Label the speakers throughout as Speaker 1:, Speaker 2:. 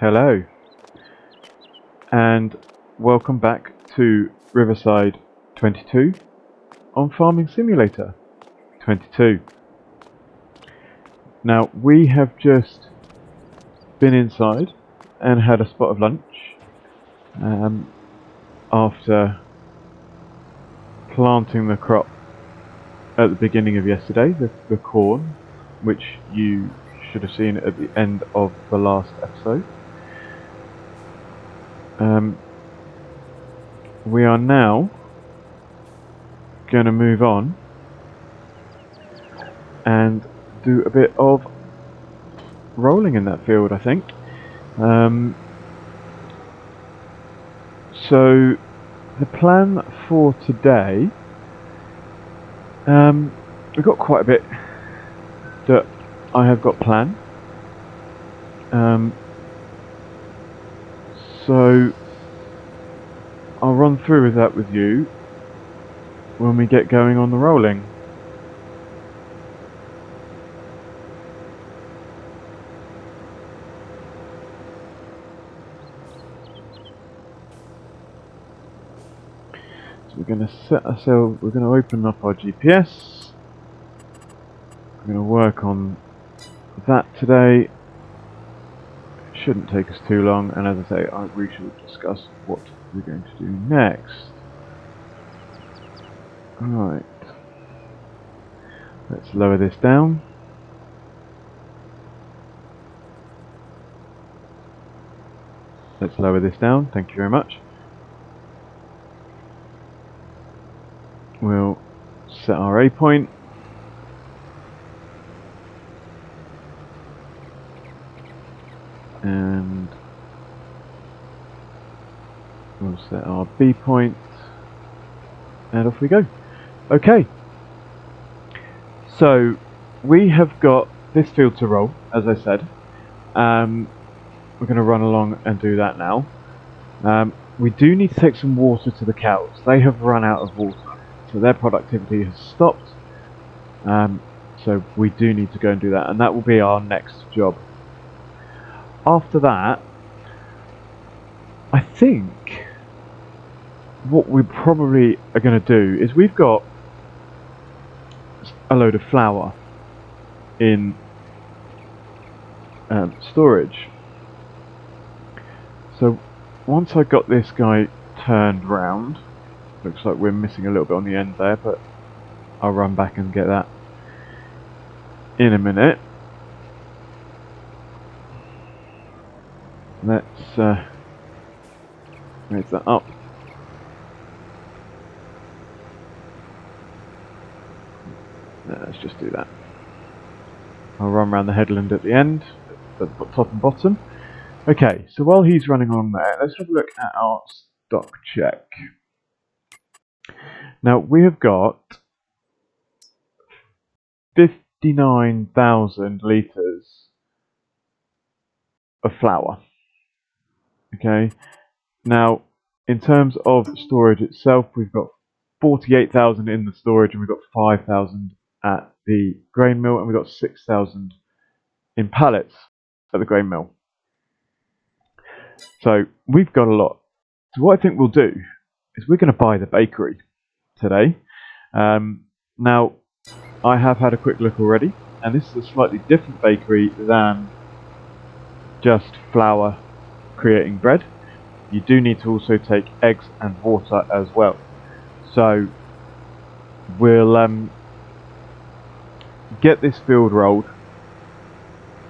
Speaker 1: Hello, and welcome back to Riverside 22 on Farming Simulator 22. Now, we have just been inside and had a spot of lunch after planting the crop at the beginning of yesterday, the corn, which you should have seen at the end of the last episode. We are now going to move on and do a bit of rolling in that field, I think. So the plan for today, we've got quite a bit that I have got planned. So I'll run through with that with you when we get going on the rolling. So we're going to set ourselves, we're going to open up our GPS. We're going to work on that today. It shouldn't take us too long, and as I say, we shall discuss what we're going to do next. Right. Let's lower this down. Let's lower this down, thank you very much. We'll set our A point. And we'll set our B point. And off we go. Okay. So we have got this field to roll, as I said. We're going to run along and do that now. We do need to take some water to the cows. They have run out of water, so their productivity has stopped. So we do need to go and do that, and that will be our next job. After that, I think what we probably are going to do is we've got a load of flour in storage. So once I got this guy turned round, looks like we're missing a little bit on the end there, but I'll run back and get that in a minute. Let's raise that up. Let's just do that. I'll run around the headland at the end, at the top and bottom. Okay, so while he's running on there, let's have a look at our stock check. Now, we have got 59,000 litres of flour. Okay, now in terms of storage itself, we've got 48,000 in the storage, and we've got 5,000 at the grain mill, and we've got 6,000 in pallets at the grain mill. So we've got a lot. So what I think we'll do is we're going to buy the bakery today. Now, I have had a quick look already, and this is a slightly different bakery than just flour creating bread. You do need to also take eggs and water as well. So we'll get this field rolled.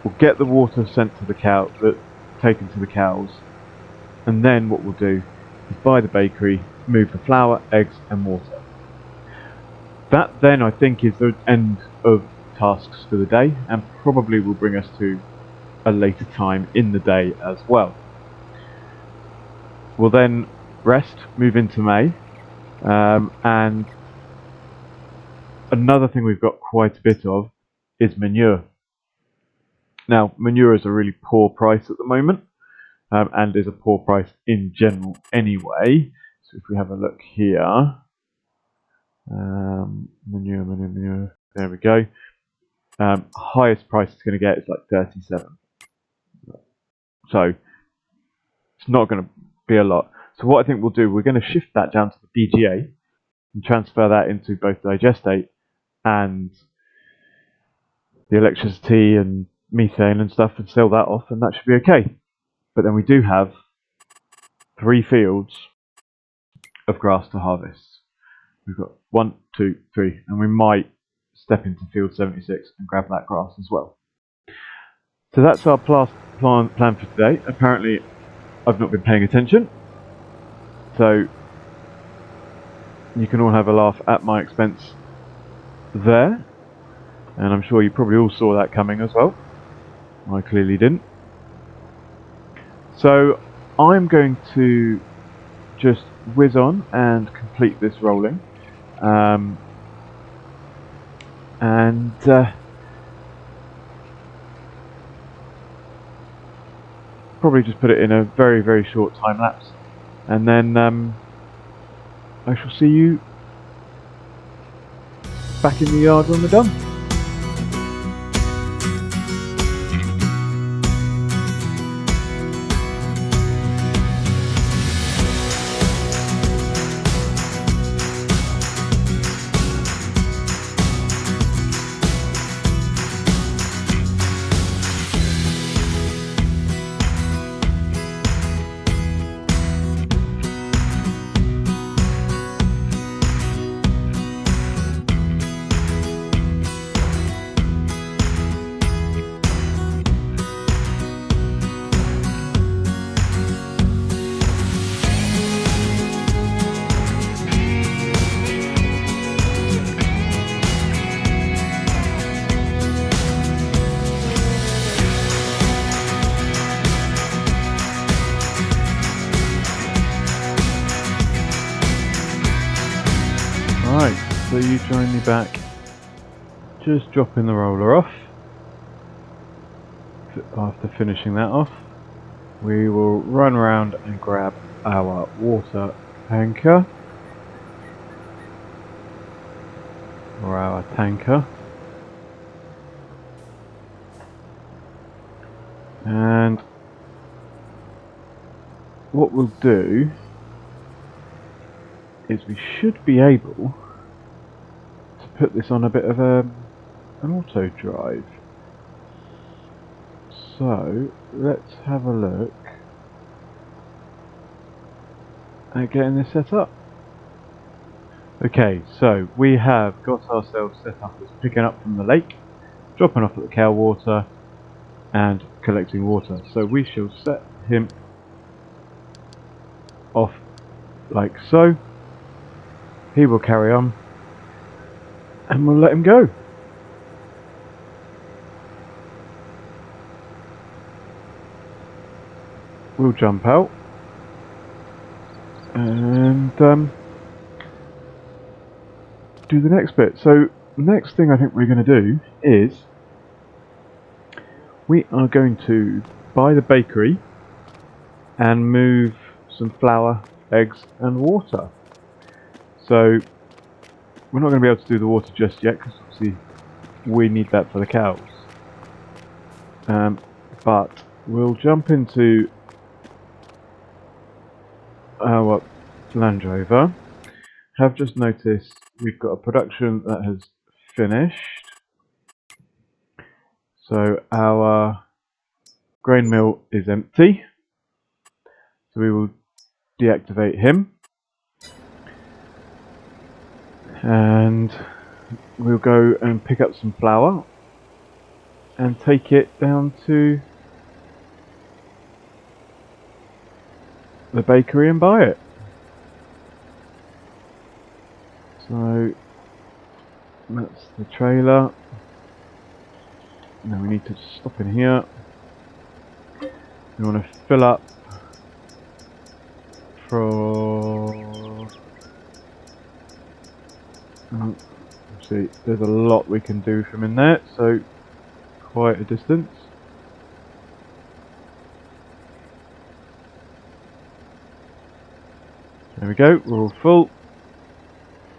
Speaker 1: We'll get the water sent to the cow, taken to the cows, and then what we'll do is buy the bakery, move the flour, eggs, and water. That then I think is the end of tasks for the day, and probably will bring us to a later time in the day as well. We'll then rest, move into May, and another thing we've got quite a bit of is manure. Now, manure is a really poor price at the moment, and is a poor price in general anyway. So if we have a look here, manure, there we go. Highest price it's going to get is like 37. So It's not going to be a lot. So what I think we'll do, we're going to shift that down to the BGA and transfer that into both digestate and the electricity and methane and stuff, and sell that off, and that should be okay. But then we do have 3 fields of grass to harvest. We've got 1, 2, 3, and we might step into field 76 and grab that grass as well. So that's our plan for today. Apparently I've not been paying attention, so you can all have a laugh at my expense there, and I'm sure you probably all saw that coming as well. I clearly didn't. So I'm going to just whiz on and complete this rolling, and probably just put it in a very, very short time lapse, and then I shall see you back in the yard when we're done. Right, so you join me back, just dropping the roller off. After finishing that off, we will run around and grab our water tanker, or our tanker, and what we'll do is we should be able to put this on a bit of an auto drive. So let's have a look at getting this set up. Okay, so we have got ourselves set up as picking up from the lake, dropping off at the cow water, and collecting water. So we shall set him off like so. He will carry on, and we'll let him go. We'll jump out, and do the next bit. So the next thing I think we're going to do is we are going to buy the bakery and move some flour, eggs and water. So we're not going to be able to do the water just yet, because obviously we need that for the cows, but we'll jump into our Land Rover. Have just noticed we've got a production that has finished, so our grain mill is empty, so we will deactivate him, and we'll go and pick up some flour and take it down to the bakery and buy it. So that's the trailer. Now we need to stop in here. We want to fill up for... see, there's a lot we can do from in there, so quite a distance. There we go, we're all full,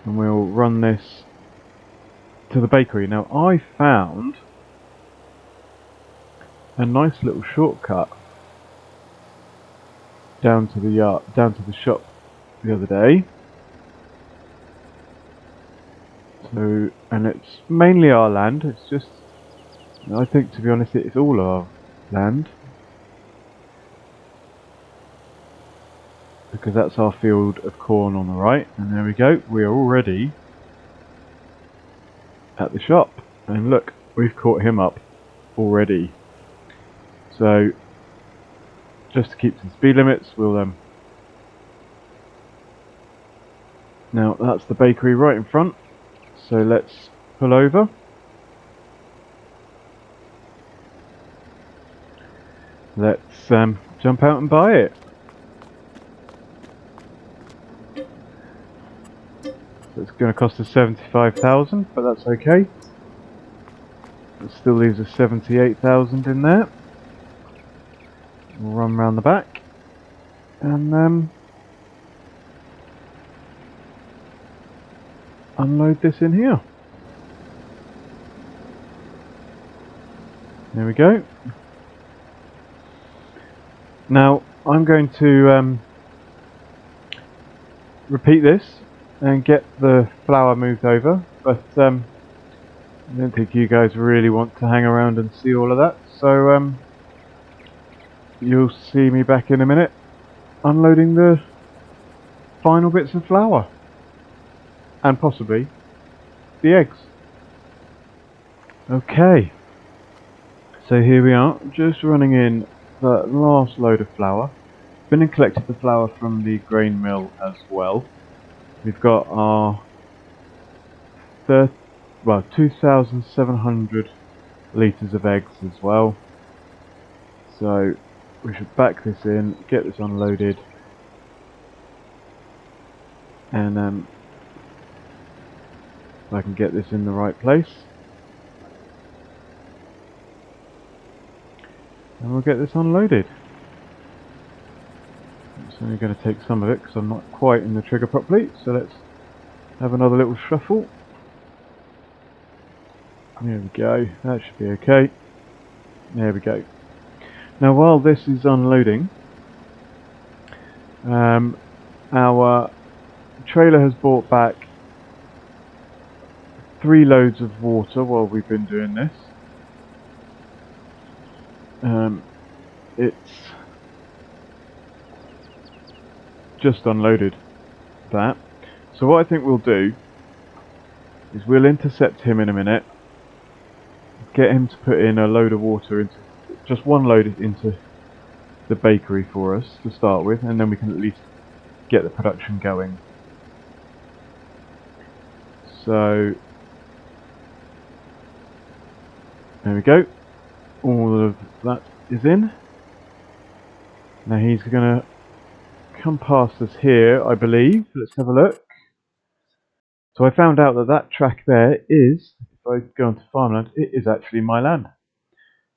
Speaker 1: and we'll run this to the bakery. Now I found a nice little shortcut down to the shop the other day. So, and it's mainly our land. It's just, I think, to be honest, it's all our land, because that's our field of corn on the right. And there we go. We are already at the shop, and look, we've caught him up already. So, just to keep to the speed limits, we'll now that's the bakery right in front. So let's pull over. Let's jump out and buy it. So it's going to cost us 75,000, but that's okay. It still leaves us 78,000 in there. We'll run round the back and unload this in here. There we go. Now I'm going to repeat this and get the flour moved over, but I don't think you guys really want to hang around and see all of that, so you'll see me back in a minute unloading the final bits of flour and possibly the eggs. Okay, so here we are, just running in the last load of flour. Been and collected the flour from the grain mill as well. We've got our 2,700 litres of eggs as well. So we should back this in, get this unloaded, and if I can get this in the right place, and we'll get this unloaded. It's only going to take some of it because I'm not quite in the trigger properly, so let's have another little shuffle. There we go, that should be okay. There we go. Now while this is unloading, our trailer has brought back 3 loads of water while we've been doing this. It's just unloaded that. So what I think we'll do is we'll intercept him in a minute, get him to put in a load of water into, just one load into the bakery for us to start with, and then we can at least get the production going. So there we go, all of that is in. Now he's going to come past us here, I believe. Let's have a look. So I found out that that track there is, if I go onto farmland, it is actually my land.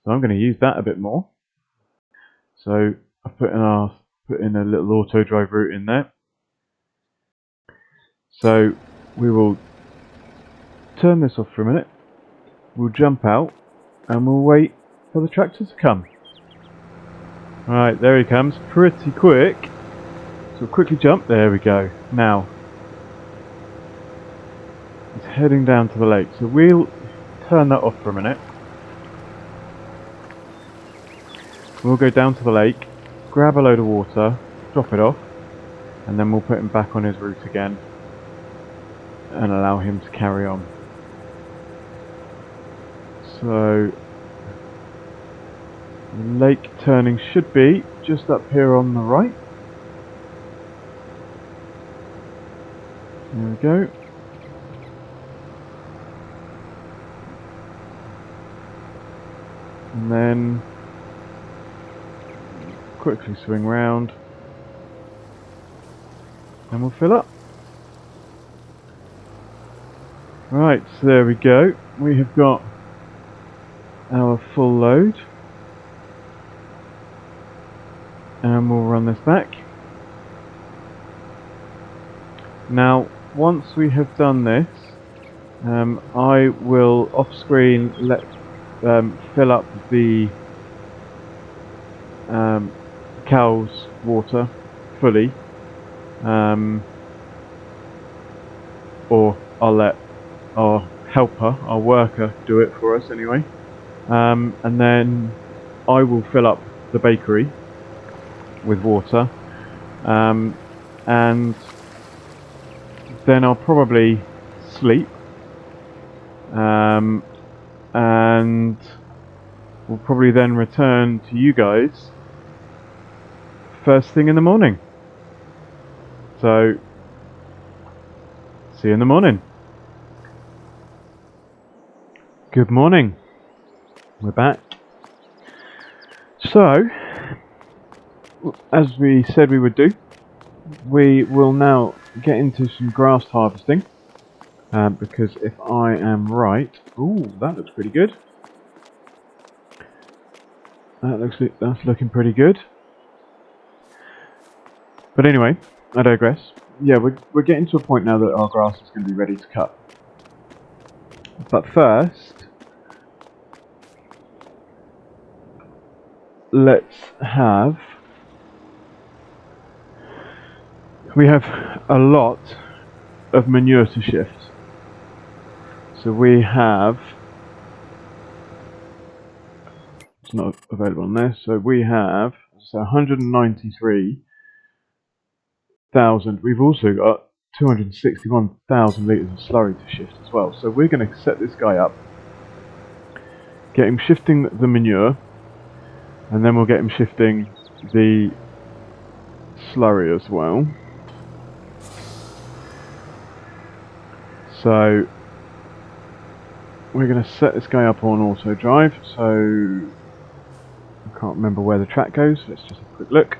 Speaker 1: So I'm going to use that a bit more. So I've put in a little auto drive route in there. So we will turn this off for a minute. We'll jump out and we'll wait for the tractor to come. Right, there he comes, pretty quick. So we'll quickly jump, there we go. Now, it's heading down to the lake, so we'll turn that off for a minute. We'll go down to the lake, grab a load of water, drop it off, and then we'll put him back on his route again and allow him to carry on. So the lake turning should be just up here on the right. There we go. And then quickly swing round and we'll fill up. Right, so there we go. We have got our full load. And we'll run this back. Now, once we have done this, I will off screen let fill up the cows water fully, or I'll let our helper, our worker, do it for us anyway, and then I will fill up the bakery with water, and then I'll probably sleep, and we'll probably then return to you guys first thing in the morning. So, see you in the morning. Good morning. We're back. So, as we said we would do, we will now get into some grass harvesting. Because if I am right, ooh, that looks pretty good. That's looking pretty good. But anyway, I digress. Yeah, we're getting to a point now that our grass is going to be ready to cut. But first, we have a lot of manure to shift. So we have, it's not available on this, so we have 193,000. We've also got 261,000 litres of slurry to shift as well. So we're going to set this guy up, get him shifting the manure, and then we'll get him shifting the slurry as well. So we're going to set this guy up on auto drive. So I can't remember where the track goes. Let's just have a quick look.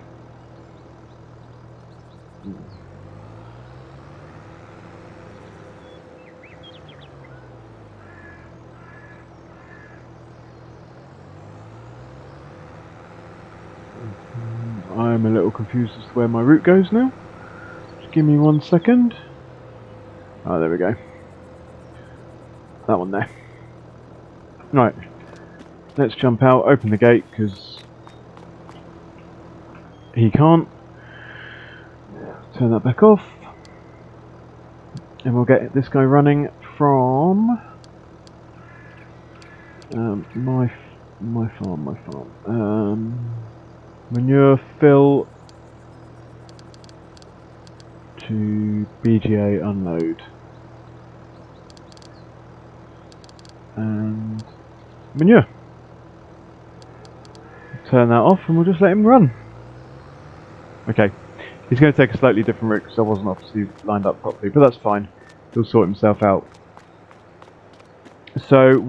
Speaker 1: I'm a little confused as to where my route goes now. Just give me 1 second. Oh, there we go. That one there. Right. Let's jump out, open the gate, because he can't. Turn that back off. And we'll get this guy running from my farm. Manure fill to BGA unload. And manure. Turn that off and we'll just let him run. Okay, he's going to take a slightly different route because I wasn't obviously lined up properly, but that's fine. He'll sort himself out. So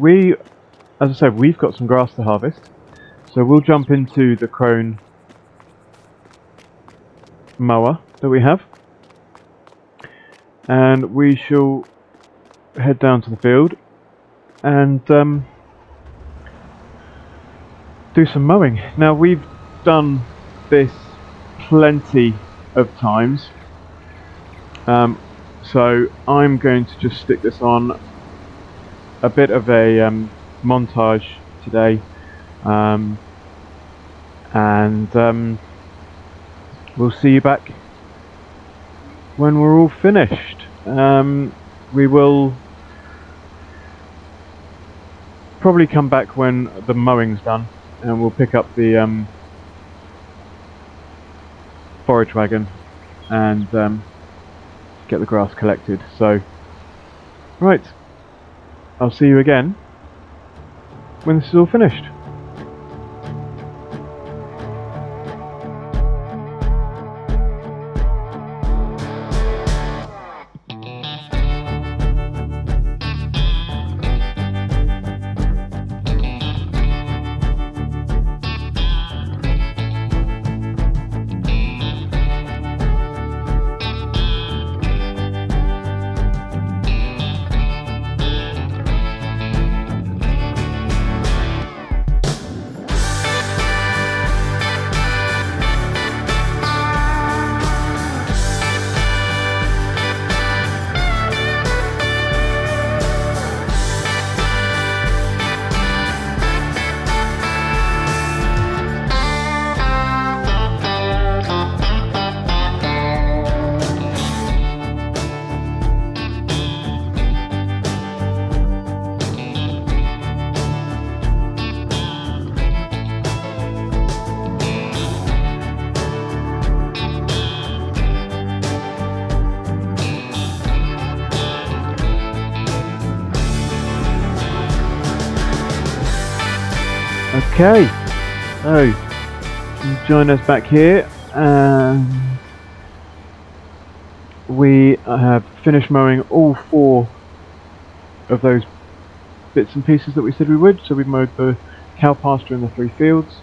Speaker 1: as I said, we've got some grass to harvest. So we'll jump into the Crone mower that we have, and we shall head down to the field and do some mowing. Now, we've done this plenty of times, so I'm going to just stick this on a bit of a montage today, and we'll see you back when we're all finished. We will probably come back when the mowing's done, and we'll pick up the forage wagon and get the grass collected. So, right, I'll see you again when this is all finished. Okay, so join us back here, and we have finished mowing all 4 of those bits and pieces that we said we would. So we've mowed the cow pasture and the 3 fields.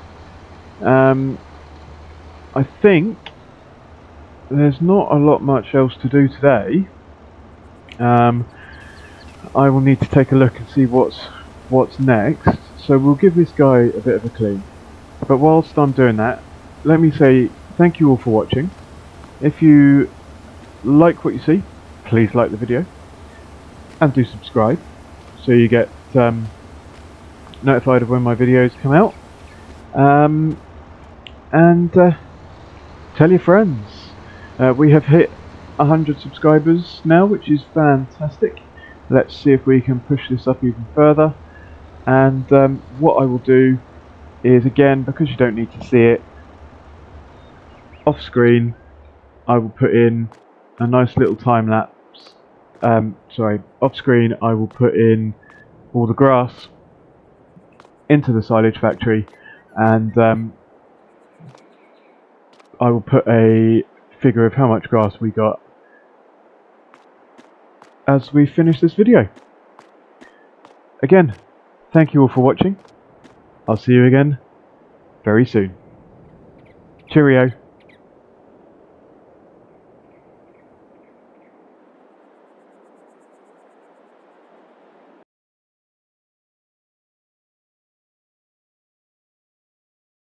Speaker 1: I think there's not a lot much else to do today. I will need to take a look and see what's next. So we'll give this guy a bit of a clean. But whilst I'm doing that, let me say thank you all for watching. If you like what you see, please like the video and do subscribe so you get notified of when my videos come out. And tell your friends. We have hit 100 subscribers now, which is fantastic. Let's see if we can push this up even further. And what I will do is, again, because you don't need to see it, off screen I will put in a nice little time lapse. Off screen I will put in all the grass into the silage factory, and I will put a figure of how much grass we got as we finish this video. Again, thank you all for watching. I'll see you again very soon. Cheerio.